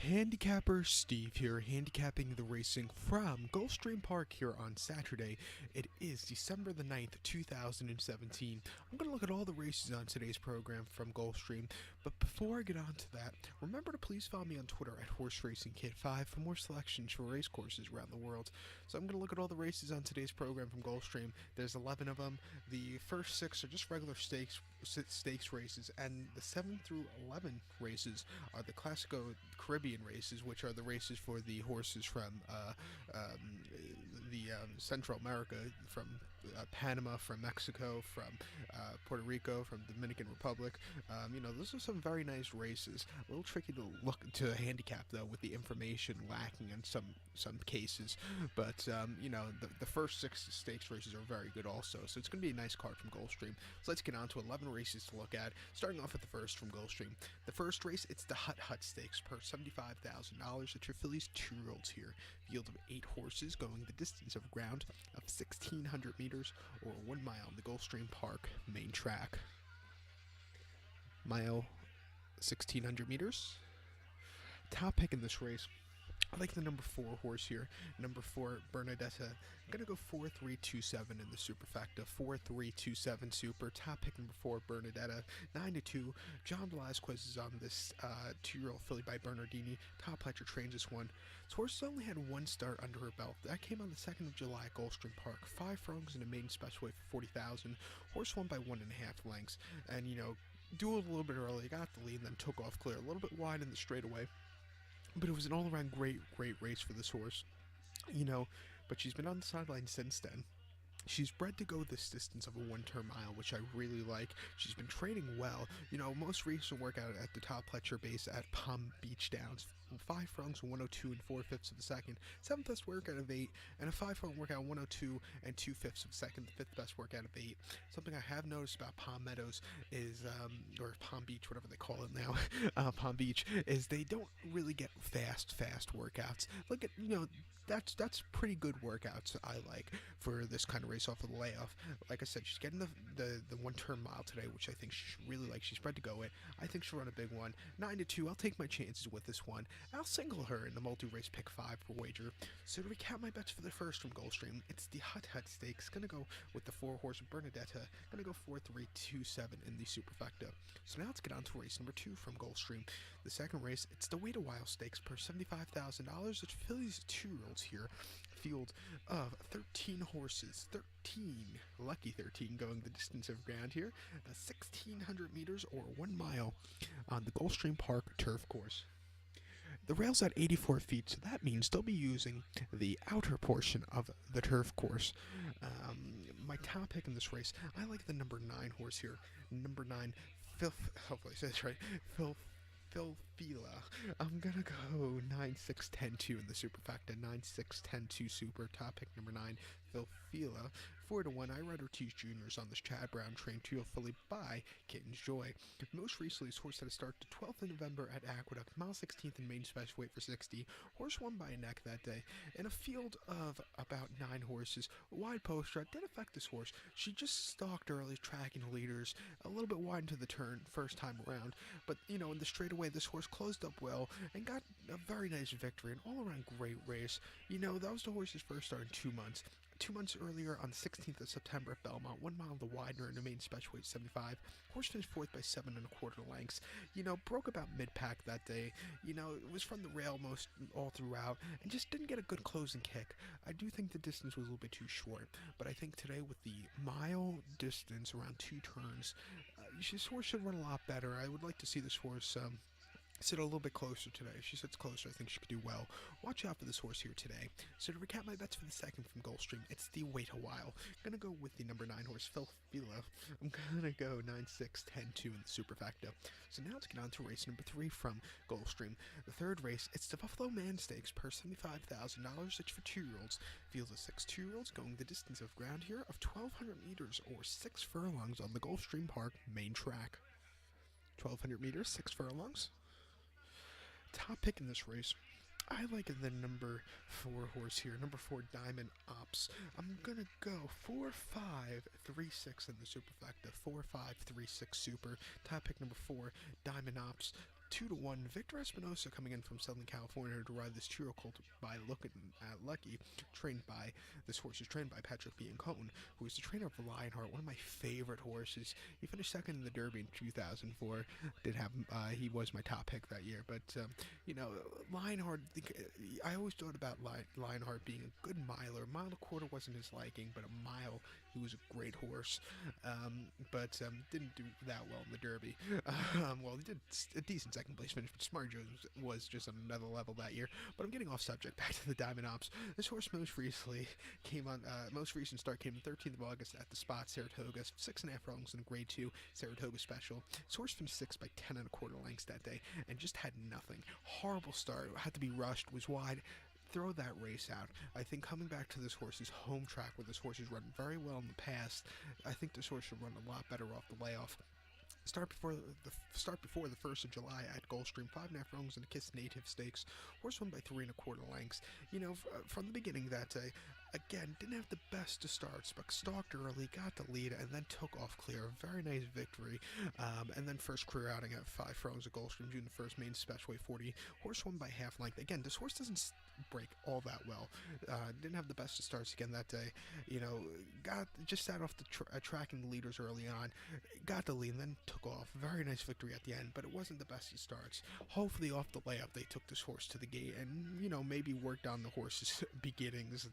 Handicapper Steve here, handicapping the racing from Gulfstream Park here on Saturday. It is December the 9th, 2017. I'm going to look at all the races on today's program from Gulfstream, but before I get on to that, remember to please follow me on Twitter at HorseRacingKid5 for more selections for race courses around the world. So I'm going to look at all the races on today's program from Gulfstream. There's 11 of them. The first 6 are just regular stakes races, and the 7 through 11 races are the Classico Carribbean races, which are the races for the horses from Central America, from Panama, from Mexico, from Puerto Rico, from Dominican Republic. Those are some very nice races. A little tricky to look to handicap though, with the information lacking in some cases. But the first 6 stakes races are very good also. So it's going to be a nice card from Gulfstream. So let's get on to 11 races to look at. Starting off with the first from Gulfstream. The first race, it's the Hut Stakes per $75,000. It's your fillies 2-year-olds here. Field of 8 horses going the distance of ground of 1,600 meters or 1 mile on the Gulfstream Park main track. Mile, 1,600 meters. Top pick in this race, I like the number 4 horse here. Number 4, Bernadetta. I'm going to go 4-3-2-7 in the superfecta. 4-3-2-7 super. Top pick number 4, Bernadetta. 9-2. John Velazquez is on this 2-year-old filly by Bernardini. Top Pletcher trains this one. This horse only had 1 start under her belt. That came on the 2nd of July at Gulfstream Park. 5 furlongs in a maiden special weight for $40,000. Horse won by 1.5 lengths. And, dueled a little bit early. Got the lead and then took off clear. A little bit wide in the straightaway. But it was an all-around great race for this horse, but she's been on the sideline since then. She's bred to go this distance of a 1-turn mile, which I really like. She's been training well. Most recent workout at the Top Pletcher base at Palm Beach Downs. 5 furlongs, 102 and 4/5 of a second. 7th best workout of 8, and a 5 furlong workout, 102 and 2/5 of a second. The 5th best workout of 8. Something I have noticed about Palm Meadows is, or Palm Beach, whatever they call it now, Palm Beach, is they don't really get fast workouts. Look at, that's pretty good workouts I like for this kind of race off of the layoff. Like I said, she's getting the 1-turn mile today, which I think she really likes. She's bred to go it. I think she'll run a big one. 9-2. I'll take my chances with this one. I'll single her in the multi-race pick 5 per wager. So to recap my bets for the first from Gulfstream, it's the Hut Stakes. Gonna go with the 4 horse Bernadetta. Gonna go 4-3-2-7 in the superfecta. So now let's get on to race number 2 from Gulfstream. The second race, it's the Wait a While Stakes per $75,000. It's fillies 2-year-olds here. Field of 13 horses. 13, lucky 13, going the distance of ground here. 1,600 meters or 1 mile on the Gulfstream Park turf course. The rail's at 84 feet, so that means they'll be using the outer portion of the turf course. My top pick in this race, I like the number 9 horse here. Number 9, hopefully I said this right, Philfila. I'm gonna go 9-6-10-2 in the superfecta. 9-6-10-2 super. Top pick number 9, Philfila. 4-1. I ride Ortiz Jr.'s on this Chad Brown trained 2-year-old filly by Kitten's Joy. Most recently, this horse had a start to 12th of November at Aqueduct, mile 16th in maiden special weight for 60. Horse won by a neck that day. In a field of about 9 horses, a wide post strut did affect this horse. She just stalked early, tracking the leaders, a little bit wide into the turn first time around. But, in the straightaway, this horse closed up well and got a very nice victory. An all-around great race. That was the horse's first start in 2 months. 2 months earlier, on the 16th of September at Belmont, 1 mile the Widener in a main special weight 75. Horse finished 4th by 7.25 lengths. Broke about mid-pack that day. It was from the rail most all throughout and just didn't get a good closing kick. I do think the distance was a little bit too short, but I think today with the mile distance around 2 turns, this horse should run a lot better. I would like to see this horse sit a little bit closer today. If she sits closer, I think she could do well. Watch out for this horse here today. So to recap my bets for the second from Gulfstream, it's the Wait a While. I'm going to go with the number 9 horse, Philfila. I'm going to go 9-6-10-2 in the superfecta. So now let's get on to race number 3 from Gulfstream. The third race, it's the Buffalo Man Stakes per $75,000. It's for 2-year-olds. Fields of 6 2-year-olds going the distance of ground here of 1,200 meters or 6 furlongs on the Gulfstream Park main track. 1,200 meters, 6 furlongs. Top pick in this race, I like the number 4 horse here, number 4 Diamond Ops. I'm going to go 4-5-3-6 in the superfecta, 4-5-3-6 super. Top pick number 4 Diamond Ops. 2-1. Victor Espinosa coming in from Southern California to ride this trio colt by Looking at Lucky, this horse is trained by Patrick Biancone, who is the trainer of Lionheart, one of my favorite horses. He finished second in the Derby in 2004. He was my top pick that year, but Lionheart. I always thought about Lionheart being a good miler. Mile and a quarter wasn't his liking, but a mile he was a great horse. But didn't do that well in the Derby. Well, he did a decent second place finish, but Smart Jones was just on another level that year. But I'm getting off subject. Back to the Diamond Ops. This horse most recent start came the 13th of August at the Spot, Saratoga. 6.5 furlongs in a Grade 2 Saratoga Special. This horse finished 6th by 10 and a quarter lengths that day, and just had nothing. Horrible start. Had to be rushed. Was wide. Throw that race out. I think coming back to this horse's home track, where this horse has run very well in the past, I think this horse should run a lot better off the layoff. Start before the 1st of July at Gulfstream, 5.5 furlongs in the Kiss Native Stakes. Horse won by 3 1/4 lengths. From the beginning that day, again, didn't have the best of starts, but stalked early, got the lead, and then took off clear. A very nice victory. And then first career outing at 5 furlongs at Gulfstream, June the 1st, main Specialway 40. Horse won by half length. Again, this horse doesn't break all that well. Didn't have the best of starts again that day. Just sat off the tracking the leaders early on, got the lead, and then took off. Very nice victory at the end, but it wasn't the best of starts. Hopefully off the layup they took this horse to the gate and maybe worked on the horse's beginnings,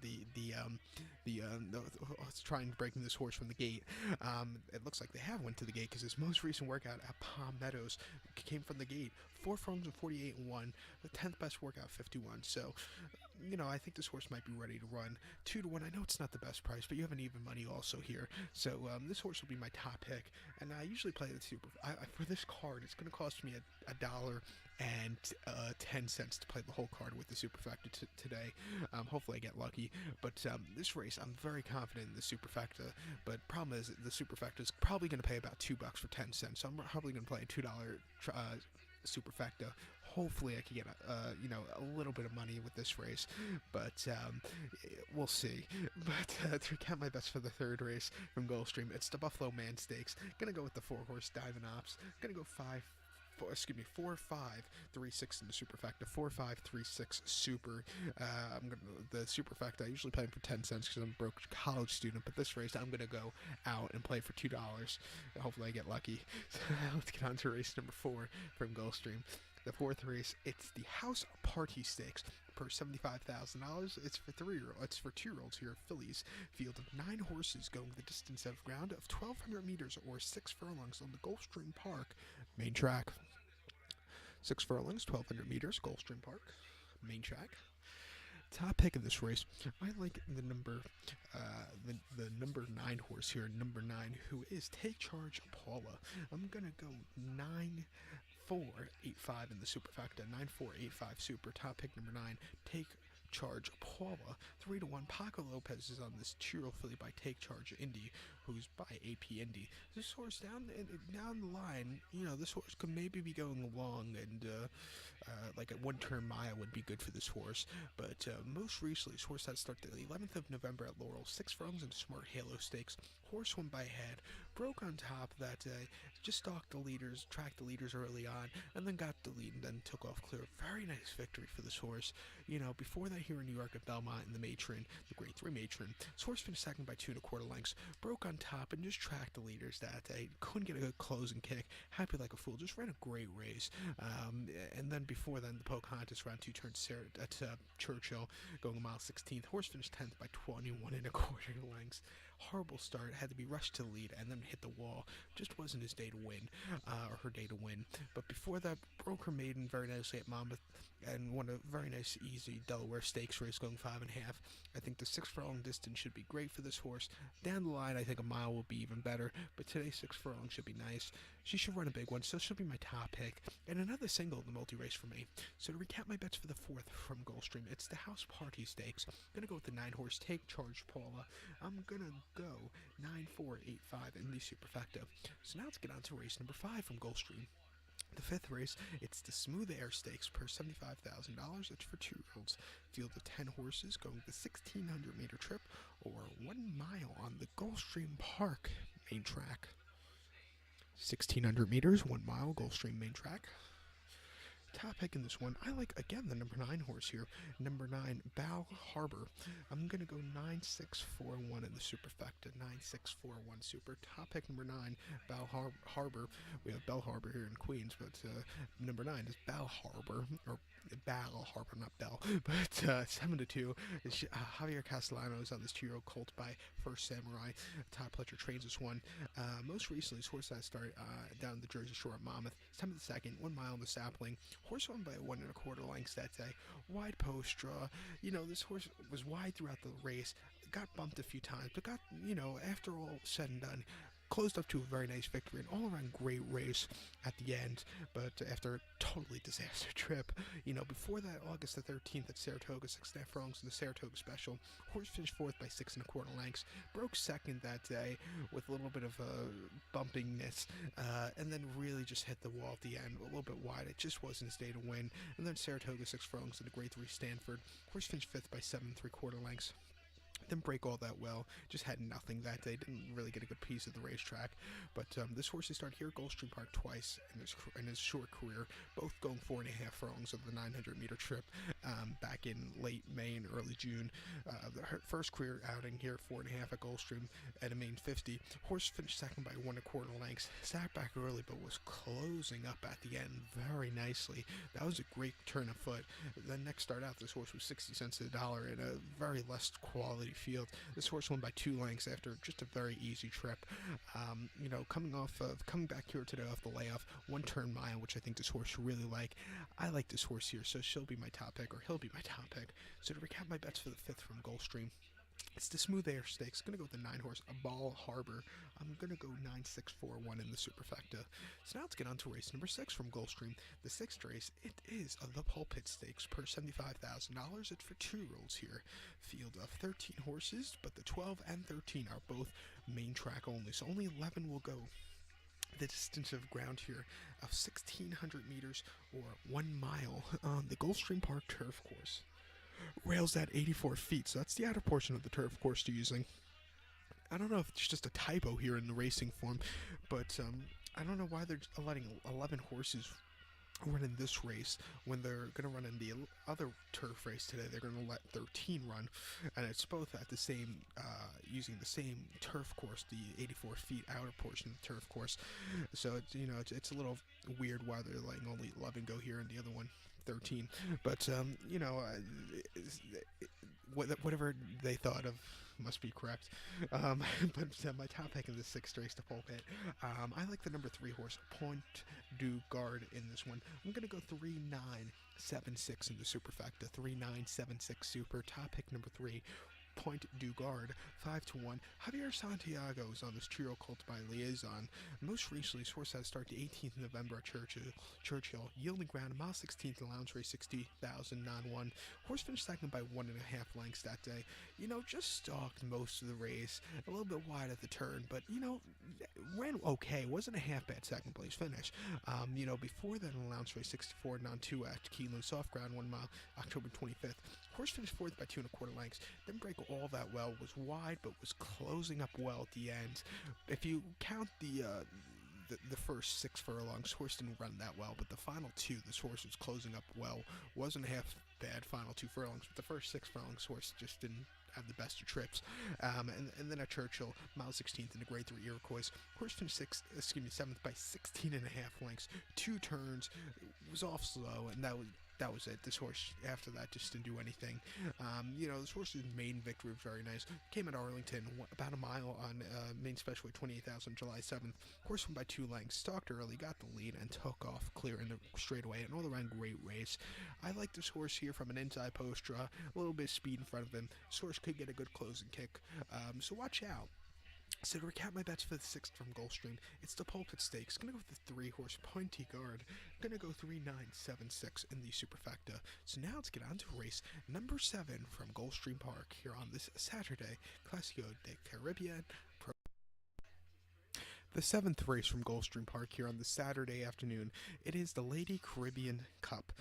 trying to breaking this horse from the gate. It looks like they have went to the gate, because his most recent workout at Palm Meadows came from the gate. 4 furlongs and 48 and 1, the 10th best workout, 51. So I think this horse might be ready to run. 2-1. I know it's not the best price, but you have an even money also here. So this horse will be my top pick, and I usually play the super. For this card, it's going to cost me $1.10 to play the whole card with the superfecta today. Hopefully I get lucky, but this race I'm very confident in the superfecta. But problem is the superfecta is probably going to pay about $2 for 10 cents. So I'm probably going to play a $2 superfecta. Hopefully I can get a little bit of money with this race, but we'll see. But to recap my best for the third race from Gulfstream, it's the Buffalo Man Stakes. Gonna go with the 4-horse Diamond Ops. Gonna go 4, 5, 3, 6 in the superfecta. 4, 5, 3, 6 super. The superfecta I usually play for 10 cents because I'm a broke college student, but this race I'm gonna go out and play for $2. Hopefully I get lucky. Let's get on to race number 4 from Gulfstream. The 4th race, it's the House Party Stakes per $75,000. It's for 2-year-olds here. Fillies, field of 9 horses going the distance of ground of 1,200 meters or 6 furlongs on the Gulfstream Park main track. 6 furlongs, 1,200 meters, Gulfstream Park main track. Top pick of this race, I like the number 9 horse here, number 9, who is Take Charge Paula. I'm gonna go 9-4-8-5 in the superfecta. 9-4-8-5 super. Top pick number 9. Take Charge Paula. 3-1. Paco Lopez is on this Chiro filly by Take Charge Indy, who's by AP Indy. This horse down the line, this horse could maybe be going along, and like a 1-turn mile would be good for this horse. But most recently, this horse had started the 11th of November at Laurel. 6 furlongs in Smart Halo Stakes. Horse won by head. Broke on top that day. Just stalked the leaders, tracked the leaders early on, and then got the lead and then took off clear. Very nice victory for this horse. Before that here in New York at Belmont in the Matron, the Grade 3 Matron, this horse finished second by 2 1/4 lengths. Broke on top and just tracked the leaders that day. Couldn't get a good closing kick. Happy like a fool. Just ran a great race. And then before then, the Pocahontas ran 2 turns at Churchill, going a mile 16th. Horse finished 10th by 21 1/4 lengths. Horrible start. Had to be rushed to the lead and then hit the wall. Just wasn't his day to win, or her day to win. But before that, broke her maiden very nicely at Monmouth and won a very nice, easy Delaware Stakes race going 5.5. I think the 6 furlong distance should be great for this horse. Down the line, I think a mile will be even better, but today's 6 furlong should be nice. She should run a big one, so she'll be my top pick. And another single in the multi-race for me. So to recap my bets for the 4th from Gulfstream, it's the House Party Stakes. I'm going to go with the 9-horse Take Charge Paula. I'm going to go 9-4-8-5 in the superfecta. So now let's get on to race number 5 from Gulfstream. The 5th race, it's the Smooth Air Stakes per $75,000. It's for 2-year-olds. Field of 10 horses going the 1,600-meter trip or 1 mile on the Gulfstream Park main track. 1,600 meters, 1 mile, Gulfstream main track. Top pick in this one, I like again the number 9 horse here. Number 9, Bal Harbor. I'm gonna go 9641 in the superfecta. 9641 super. Top pick number 9, Harbor. We have Bell Harbor here in Queens, but number 9 is Bal Harbor, or Bal Harbor, not Bell. But 7-2. Javier Castellanos on this 2-year-old colt by First Samurai. Todd Pletcher trains this one. Most recently, this horse that started down the Jersey Shore at Monmouth. It's 10th the second, 1 mile in the sapling. Horse won by 1 1/4 lengths that day. Wide post draw. This horse was wide throughout the race. Got bumped a few times, but got, after all said and done, closed up to a very nice victory. An all-around great race at the end, but after a totally disaster trip, before that, August the 13th at Saratoga, 6.5 furlongs in the Saratoga Special. Horse finished 4th by 6 1/4 lengths. Broke 2nd that day with a little bit of bumpiness, and then really just hit the wall at the end, a little bit wide. It just wasn't his day to win. And then Saratoga, 6 furlongs in the Grade 3 Stanford. Horse finished 5th by 7 3/4 lengths. Didn't break all that well, just had nothing that day, didn't really get a good piece of the racetrack. But this horse has started here at Gulfstream Park twice in his short career, both going 4.5 furlongs of the 900-meter trip back in late May and early June. The first career outing here, 4.5 at Gulfstream at a main 50. Horse finished second by 1 1/4 lengths, sat back early but was closing up at the end very nicely. That was a great turn of foot. The next start out, this horse was 60 cents to the dollar in a very less quality field. This horse won by 2 lengths after just a very easy trip. Coming back here today off the layoff, 1 turn mile, which I think this horse really like. I like this horse here, so she'll be my top pick, or he'll be my top pick. So to recap my bets for the 5th from Gulfstream, it's the Smooth Air Stakes. Going to go with the 9 horse, Bal Harbor. I'm going to go 9641 in the superfecta. So now let's get on to race number 6 from Gulfstream. The 6th race, it is the Pulpit Stakes per $75,000. It's for 2-year-olds here. Field of 13 horses, but the 12 and 13 are both main track only, so only 11 will go the distance of ground here of 1,600 meters or 1 mile on the Gulfstream Park turf course. Rails at 84 feet, so that's the outer portion of the turf course they're using. I don't know if it's just a typo here in the racing form, but I don't know why they're letting 11 horses run in this race when they're going to run in the other turf race today. They're going to let 13 run, and it's both at the same, using the same turf course, the 84 feet outer portion of the turf course. So it's a little weird why they're letting only 11 go here and the other one 13, but whatever they thought of must be correct. But my top pick in the 6th race, the Pulpit, I like the number 3 horse, Point du Gard, in this one. I'm gonna go 3976 in the superfecta. 3976 super. Top pick number 3, Point du Gard, 5-1. Javier Santiago is on this trio colt by Liaison. Most recently, his horse had to start the 18th of November at Churchill, yielding ground, mile 16th in the Lounge Race, 60,000, non-1. Horse finished second by 1.5 lengths that day. Just stalked most of the race, a little bit wide at the turn, but ran okay. Wasn't a half bad second place finish. Before that in the Lounge Race, 64, non-2 at Keeneland Soft Ground, 1 mile, October 25th. Horse finished 4th by 2 1/4 lengths. Didn't break all that well. Was wide, but was closing up well at the end. If you count the first 6 furlongs, horse didn't run that well, but the final 2, this horse was closing up well. Wasn't half bad final 2 furlongs, but the first 6 furlongs, horse just didn't have the best of trips. And then at Churchill, mile 16th in the Grade 3 Iroquois, horse finished 7th by 16.5 lengths. 2 turns, was off slow, and that was it. This horse, after that, just didn't do anything. This horse's main victory was very nice. Came at Arlington, about a mile on main special weight, 28,000, July 7th. Horse won by 2 lengths, stalked early, got the lead, and took off clear in the straightaway. An all-around great race. I like this horse here from an inside post draw, a little bit of speed in front of him. This horse could get a good closing kick, so watch out. So to recap my bets for the 6th from Gulfstream, it's the Pulpit Stakes. Gonna go with the 3 horse Point du Gard. Gonna go 3976 in the superfecta. So now let's get on to race number 7 from Gulfstream Park here on this Saturday, Clásico de Carribbean. The 7th race from Gulfstream Park here on this Saturday afternoon. It is the Lady Caribbean Cup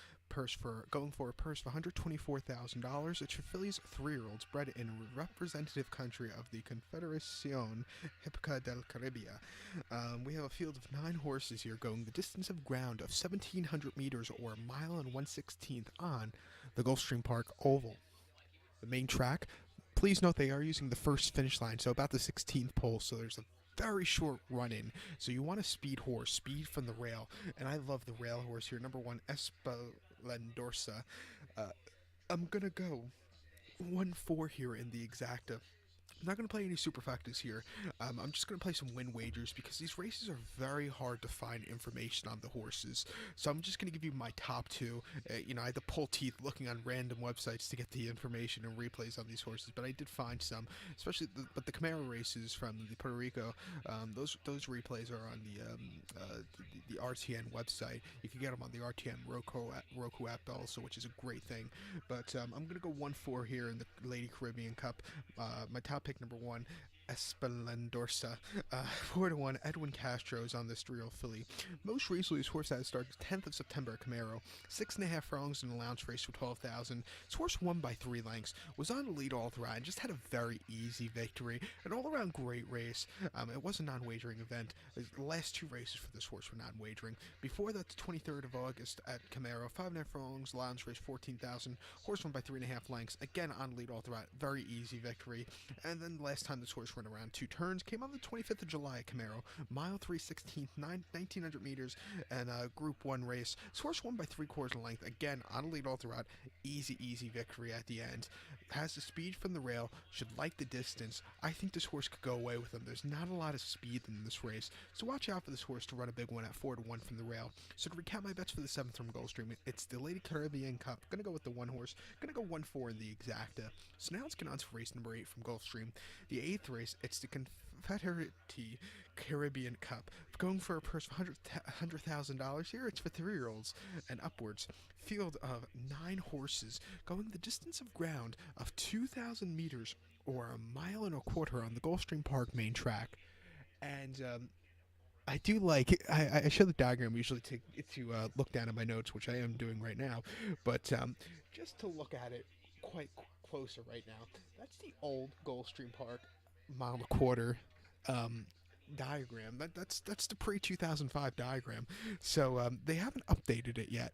going for a purse of $124,000. It's for fillies 3-year-olds bred in a representative country of the Confederación Hípica del Caribbean. We have a field of 9 horses here going the distance of ground of 1,700 meters or a mile and 1/16 on the Gulfstream Park Oval. The main track, please note they are using the first finish line, so about the 16th pole, so there's a very short run in. So you want a speed horse, speed from the rail, and I love the rail horse here. Number 1, Espelendorsa. I'm gonna go 1-4 here in the exacta. I'm not going to play any superfectas here. I'm just going to play some win wagers because these races are very hard to find information on the horses. So I'm just going to give you my top 2. I had to pull teeth looking on random websites to get the information and replays on these horses, but I did find some, especially the Camaro races from the Puerto Rico. Those replays are on the RTN website. You can get them on the RTN Roku app also, which is a great thing. But I'm going to go 1-4 here in the Lady Caribbean Cup. My top pick number 1, Espelendorsa. 4-1, Edwin Castro is on this 3-year-old filly. Most recently, his horse had started 10th of September at Camaro. 6.5 furlongs in the allowance race for 12,000. His horse won by 3 lengths, was on the lead all throughout, and just had a very easy victory. An all-around great race. It was a non-wagering event. The last 2 races for this horse were non-wagering. Before that, the 23rd of August at Camaro, 5.5 furlongs, allowance race 14,000. Horse won by 3.5 lengths. Again, on lead all throughout. Very easy victory. And then the last time this horse ran around 2 turns came on the 25th of July at Camaro, mile 3/16, 1,900 meters, and a Group 1 race. This horse won by 3/4 length. Again, on lead all throughout. Easy victory at the end. Has the speed from the rail, should like the distance. I think this horse could go away with him. There's not a lot of speed in this race, so watch out for this horse to run a big one at 4-1 from the rail. So to recap my bets for the 7th from Gulfstream, it's the Lady Caribbean Cup. Gonna go with the 1 horse. Gonna go 1-4 in the exacta. So now let's get on to race number 8 from Gulfstream. The 8th race, it's the Confederación Caribbean Cup. Going for a purse of $100,000 here, it's for 3-year-olds and upwards. Field of 9 horses going the distance of ground of 2,000 meters or a mile and a quarter on the Gulfstream Park main track. And I do like, I show the diagram usually to look down at my notes, which I am doing right now, but just to look at it quite closer right now, that's the old Gulfstream Park mile and a quarter diagram. That's the pre-2005 diagram. So they haven't updated it yet.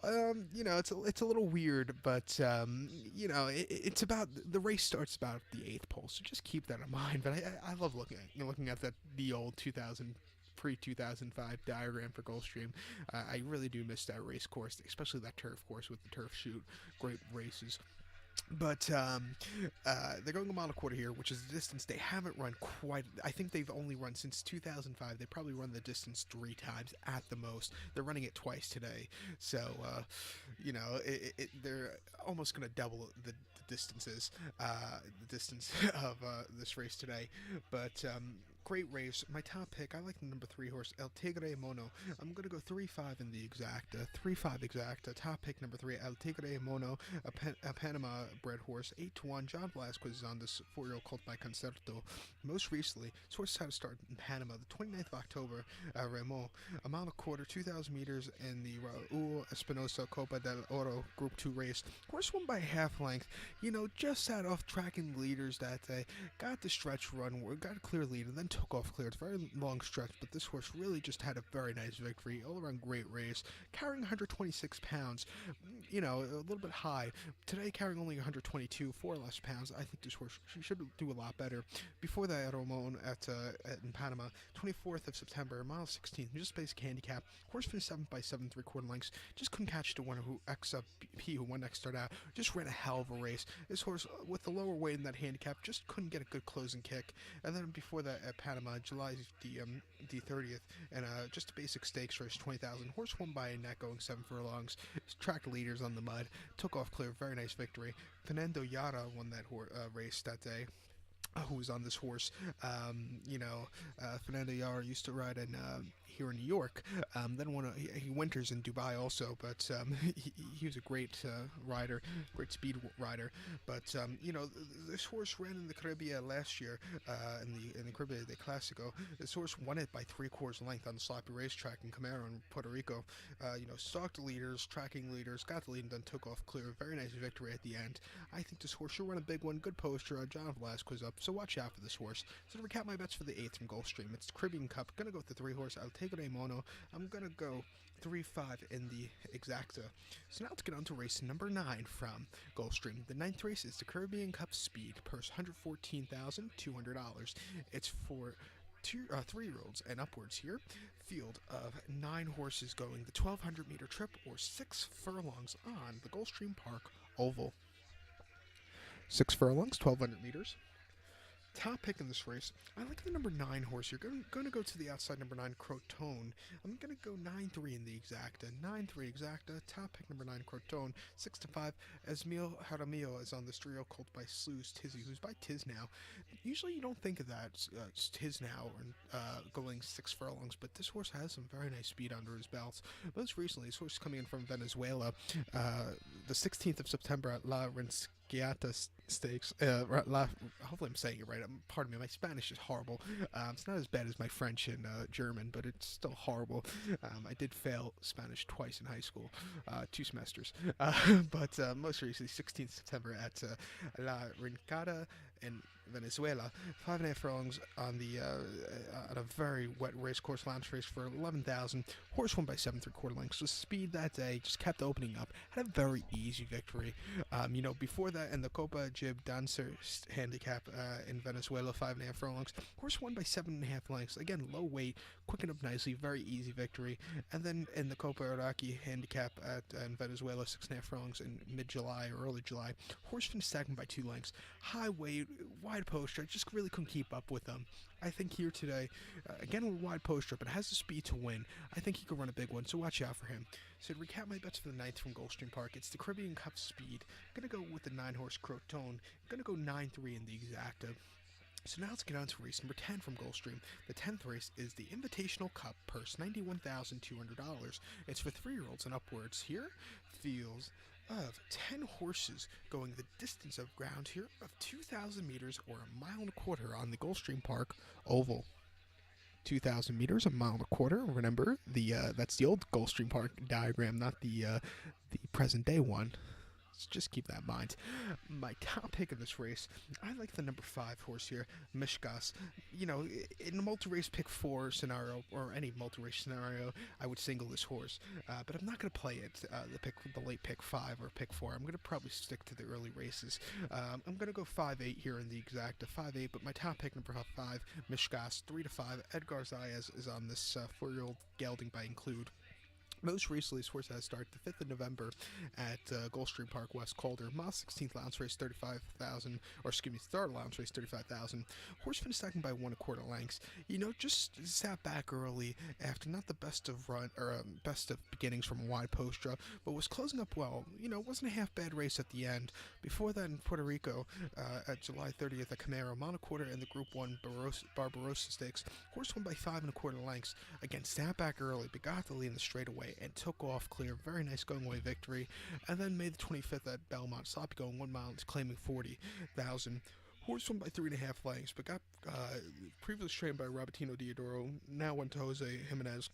It's a little weird, but it's about the race starts about the 8th pole. So just keep that in mind. But I love looking at the old pre-2005 diagram for Gulfstream. I really do miss that race course, especially that turf course with the turf chute. Great races. But they're going a mile and a quarter here, which is the distance they haven't run quite. I think they've only run since 2005. They probably run the distance 3 times at the most. They're running it twice today, so they're almost going to double the distances, the distance of this race today. But great race. My top pick, I like the number 3 horse, El Tigre Mono. I'm going to go 3-5 in the exacta. 3-5 exacta. Top pick number 3, El Tigre Mono, a Panama bred horse. 8-1. John Velasquez is on this 4-year-old colt by Concerto. Most recently, this horse had to start in Panama the 29th of October at Remo. A mile and a quarter, 2,000 meters in the Raul Espinosa Copa del Oro Group 2 race. Horse won by half length. Just sat off tracking leaders that day. Got the stretch run, got a clear lead, and then took off clear. It's a very long stretch, but this horse really just had a very nice victory. All around great race. Carrying 126 pounds, a little bit high. Today carrying only 122, 4 less pounds. I think this horse should do a lot better. Before that, at Ramon in Panama, 24th of September, mile 16, just basic handicap. Horse finished 7 by 7 3/4 lengths. Just couldn't catch the winner who won next start out. Just ran a hell of a race. This horse, with the lower weight in that handicap, just couldn't get a good closing kick. And then before that at Panama, July the 30th, and just a basic stakes race, 20,000. Horse won by a neck going 7 furlongs. Tracked leaders on the mud. Took off clear. Very nice victory. Fernando Yara won that race that day. Who was on this horse? Fernando Yara used to ride in here in New York. Then he winters in Dubai also, but he was a great rider, great speed rider. But this horse ran in the Caribbean last year, in the Caribbean de Clasico. This horse won it by 3/4 length on the sloppy racetrack in Camaro in Puerto Rico. Stalked leaders, tracking leaders, got the lead, and then took off clear. Very nice victory at the end. I think this horse should run a big one. Good poster. John Velasquez up, so watch out for this horse. So to recap my bets for the 8th from Gulfstream, it's Caribbean Cup. Gonna go with the 3-horse. I'll take it a mono. I'm gonna go 3-5 in the exacta. So now let's get on to race number 9 from Gulfstream. The 9th race is the Caribbean Cup Speed, purse $114,200. It's for 3-year-olds and upwards here. Field of 9 horses going the 1,200-meter trip, or 6 furlongs on the Gulfstream Park Oval. 6 furlongs, 1,200 meters. Top pick in this race, I like the number 9 horse here. Going to go to the outside, number 9, Croton. I'm going to go 9-3 in the exacta. 9-3 exacta. Top pick, number 9, Croton. 6-5, Esmil Jaramillo is on this trio, colt by Sluice Tizzy, who's by Tiz now. Usually you don't think of that, Tiz now, going 6 furlongs, but this horse has some very nice speed under his belt. Most recently, this horse is coming in from Venezuela, the 16th of September at La Rinsquiata Stakes. Hopefully I'm saying it right. Pardon me, my Spanish is horrible. It's not as bad as my French and German, but it's still horrible. I did fail Spanish twice in high school, 2 semesters. But most recently, 16th September at La Rincada in Venezuela. 5.5 furlongs on the on a very wet race course, launch race for 11,000. Horse won by 7 3/4 lengths. The speed that day just kept opening up. Had a very easy victory. Before that, in the Copa Jib Dancer handicap in Venezuela, 5.5 furlongs. Horse won by 7.5 lengths. Again, low weight, quickened up nicely, very easy victory. And then in the Copa Iraqi handicap in Venezuela, 6.5 furlongs in mid-July or early July. Horse finished second by 2 lengths. High weight, wide poster. I just really couldn't keep up with them. I think here today, again with a wide poster, but has the speed to win. I think he could run a big one, so watch out for him. So to recap my bets for the 9th from Gulfstream Park, it's the Caribbean Cup Speed. Gonna go with the 9-horse Croton. Gonna go 9-3 in the exacta. So now let's get on to race number 10 from Gulfstream. The 10th race is the Invitational Cup, purse $91,200. It's for 3-year-olds and upwards here. Fields of 10 horses going the distance of ground here of 2,000 meters or 1.25 miles on the Gulfstream Park Oval. 2,000 meters, 1.25 miles. Remember, that's the old Gulfstream Park diagram, not the present day one. So just keep that in mind. My top pick of this race, I like the number 5 horse here, Mishkas. In a multi-race pick 4 scenario, or any multi-race scenario, I would single this horse. But I'm not going to play it, the late pick 5 or pick 4. I'm going to probably stick to the early races. I'm going to go 5-8 here in the exacta, 5-8, but my top pick, number 5, Mishkas, 3-5. Edgar Zayas is on this 4-year-old gelding by Include. Most recently, this horse has started the 5th of November at Gulfstream Park, West Calder. Mile 16th lounge race, 35,000, or excuse me, third lounge race, 35,000. Horse finished second by 1.25 lengths. Just sat back early after not the best of best of beginnings from a wide poster, but was closing up well. Wasn't a half bad race at the end. Before that, in Puerto Rico, at July 30th at Camaro, 1.25 in the Group 1 Barbarossa Stakes. Horse won by 5.25 lengths. Again, sat back early, but got the lead in the straightaway and took off clear. Very nice going away victory. And then May the 25th at Belmont, sloppy going 1 mile, claiming 40,000. Horse won by 3.5 lengths, but got previously trained by Robertino Diodoro, now went to Jose Jimenez.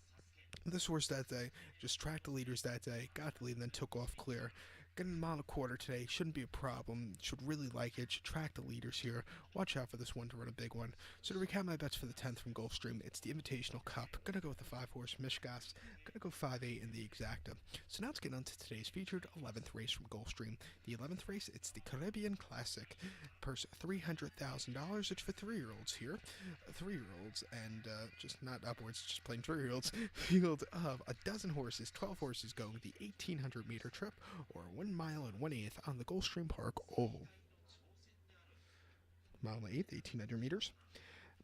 This horse that day just tracked the leaders that day, got the lead, and then took off clear. Getting 1.25 miles today shouldn't be a problem. Should really like it. Should track the leaders here. Watch out for this one to run a big one. So to recap my bets for the 10th from Gulfstream, it's the Invitational Cup. Gonna go with the 5-horse Mishkas. Gonna go 5-8 in the exacta. So now let's get on to today's featured 11th race from Gulfstream. The 11th race, it's the Caribbean Classic. Purse $300,000. It's for 3-year-olds here. 3-year-olds and just not upwards, just plain 3-year-olds. Field of a dozen horses, 12 horses going the 1,800-meter trip, or 1 mile and 1/8 on the Gulfstream Park Oval. Mile and 1/8, 1,800 meters.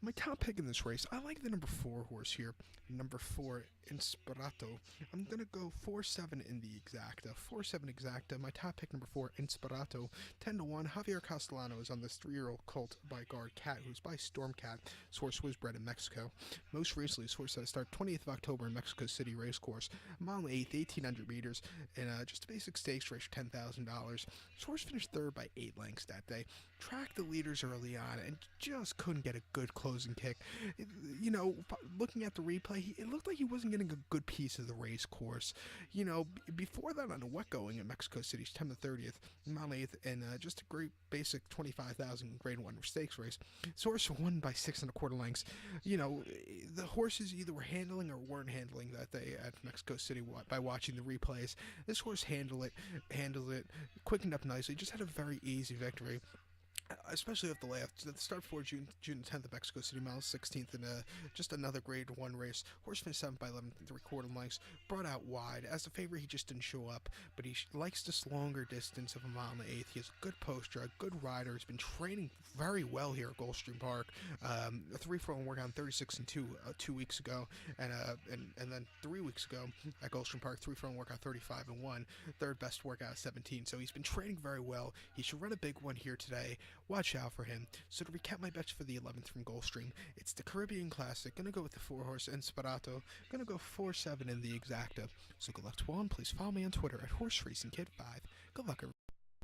My top pick in this race, I like the number 4 horse here. Number 4, Inspirato. I'm going to go 4-7 in the exacta. 4-7 exacta. My top pick, number 4, Inspirato. 10-1. Javier Castellano is on this 3-year-old colt by Guard Cat, who's by Stormcat. This horse was bred in Mexico. Most recently, this horse had a start 20th of October in Mexico City Racecourse. A mile and 8th, 1,800 meters, and just a basic stakes race for $10,000. This horse finished third by 8 lengths that day. Tracked the leaders early on and just couldn't get a good closing kick. Looking at the replay, it looked like he wasn't getting a good piece of the race course. Before that on a wet going at Mexico City, September 30th, mile 8th, and just a great basic 25,000 grade 1 stakes race. This horse won by 6 1/4 lengths. The horses either were handling or weren't handling that day at Mexico City by watching the replays. This horse handled it, quickened up nicely, just had a very easy victory. Especially at the start for June 10th at Mexico City, mile 16th, in just another grade 1 race. Horse finished 7th by 11 3/4 lengths, brought out wide. As a favorite, he just didn't show up, but he likes this longer distance of a mile and 1/8. He has a good poster, a good rider. He's been training very well here at Gulfstream Park. A 3-4 workout on 36 and 2 2 weeks ago, and then 3 weeks ago at Gulfstream Park, 3-4 workout 35 and 1, third best workout 17. So he's been training very well. He should run a big one here today. Watch out for him. So to recap my bets for the 11th from Gulfstream, it's the Caribbean Classic. Gonna go with the 4 horse Inspirato. Gonna go 4-7 in the exacta. So good luck to all, and please follow me on Twitter at HorseRacingKid5. Good luck, everyone.